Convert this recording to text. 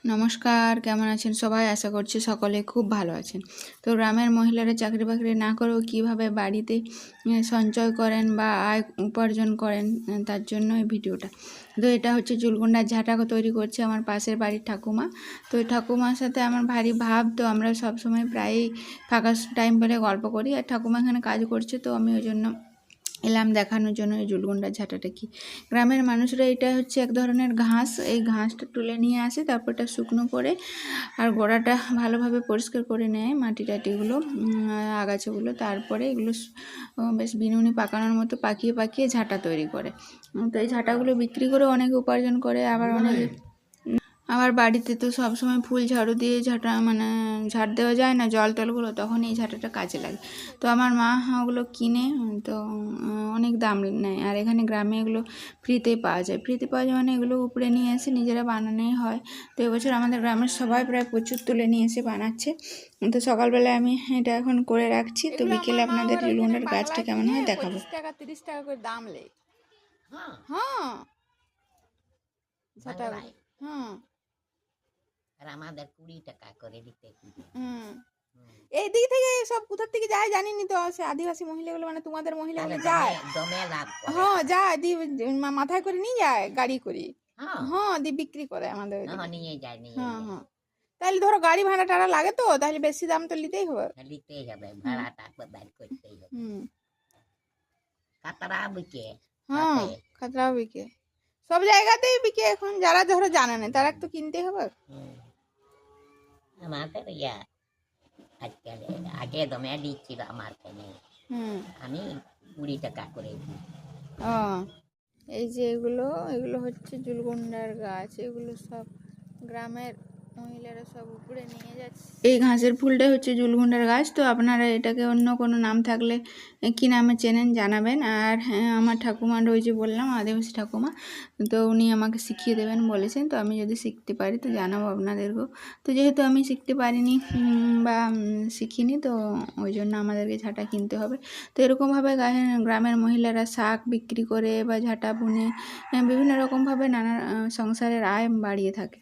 নমস্কার, কেমন আছেন সবাই? আশা করছি সকলে খুব ভালো আছেন। তো গ্রামের মহিলারা চাকরি বাকরি না করেও কীভাবে বাড়িতে সঞ্চয় করেন বা আয় উপার্জন করেন, তার জন্য এই ভিডিওটা। তো এটা হচ্ছে জুলগুন্ডার ঝাঁটা তৈরি করছে আমার পাশের বাড়ির ঠাকুমা। তো এই ঠাকুমার সাথে আমার ভারী ভাব, তো আমরা সবসময় প্রায়ই ফাঁকা টাইম পেলে গল্প করি। আর ঠাকুমা এখানে কাজ করছে, তো আমি ওই জন্য এলাম দেখানোর জন্য এই জুলগুন্ডার ঝাঁটাটা কি। গ্রামের মানুষরা এটা হচ্ছে এক ধরনের ঘাস, এই ঘাসটা তুলে নিয়ে আসে, তারপর এটা শুকনো করে আর গোড়াটা ভালোভাবে পরিষ্কার করে নেয়, মাটি টাটিগুলো আগাছাগুলো, তারপরে এগুলো বেশ বিনুনি পাকানোর মতো পাকিয়ে পাকিয়ে ঝাঁটা তৈরি করে। তো এই ঝাঁটাগুলো বিক্রি করে অনেকে উপার্জন করে। আবার বাড়িতে তো সবসময় ফুল ঝাড়ু দিয়ে ঝাড় দেওয়া যায় না জল টলগুলো, তখন এই ঝাঁটাটা কাজে লাগে। তো আমার মা ওগুলো কিনে, তো অনেক দাম নেয়। আর এখানে গ্রামে এগুলো ফ্রিতে পাওয়া যায়। মানে এগুলো উপরে নিয়ে এসে নিজেরা বানানোই হয়। তো এবছর আমাদের গ্রামের সবাই প্রায় প্রচুর তুলে নিয়ে এসে বানাচ্ছে। তো সকালবেলায় আমি এটা এখন করে রাখছি, তো বিকেলে আপনাদের জুলগুন্ডার গাছটা কেমন হয় দেখাবো। 25 টাকা 30 টাকা করে দাম লে। হ্যাঁ ঝাঁটা, হ্যাঁ। আর আমাদের 20 টাকা করে দিতে। এই দিক থেকে সব কোথা থেকে যায় জানিনি, তো সে আদিবাসী মহিলাগুলো মানে তোমাদের মহিলাগুলো যায়, দমে লাভ করে। হ্যাঁ যায়, দি মাথায় করে নিয়ে যায় গাড়ি করে, হ্যাঁ দি বিক্রি করে আমাদের নিয়ে যায় হ্যাঁ হ্যাঁ। তাহলে ধরো গাড়ি ভাড়া টাড়া লাগে, তো তাহলে বেশি দাম তো নিতেই হবে, ভাড়াটা বের করতেই হবে। কাতরা বিকে, হ্যাঁ খাতরা বিকে, সব জায়গাতেই বিকে এখন। যারা ধরো জানে না তারা তো কিনতেই হবে। আমাদের আজকাল আগে দমে দিচ্ছিল আমার কেনে, আমি 20 টাকা করে দিই। এই যে এগুলো হচ্ছে জুলগুন্ডার গাছ, এগুলো সব গ্রামের মহিলারা সব উপরে নিয়ে যাচ্ছে। এই ঘাসের ফুলটা হচ্ছে জুলগুন্ডার গাছ। তো আপনারা এটাকে অন্য কোনো নাম থাকলে কি নামে চেনেন জানাবেন। আর হ্যাঁ, আমার ঠাকুমার ওই যে বললাম আদিবাসী ঠাকুমা, তো উনি আমাকে শিখিয়ে দেবেন বলেছেন। তো আমি যদি শিখতে পারি তো জানাবো আপনাদেরকেও। তো যেহেতু আমি শিখতে পারিনি বা শিখিনি, তো ওই জন্য আমাদেরকে ঝাঁটা কিনতে হবে। তো এরকমভাবে গ্রামের মহিলারা শাক বিক্রি করে বা ঝাঁটা বুনে বিভিন্ন রকমভাবে নানা সংসারের আয় বাড়িয়ে থাকে।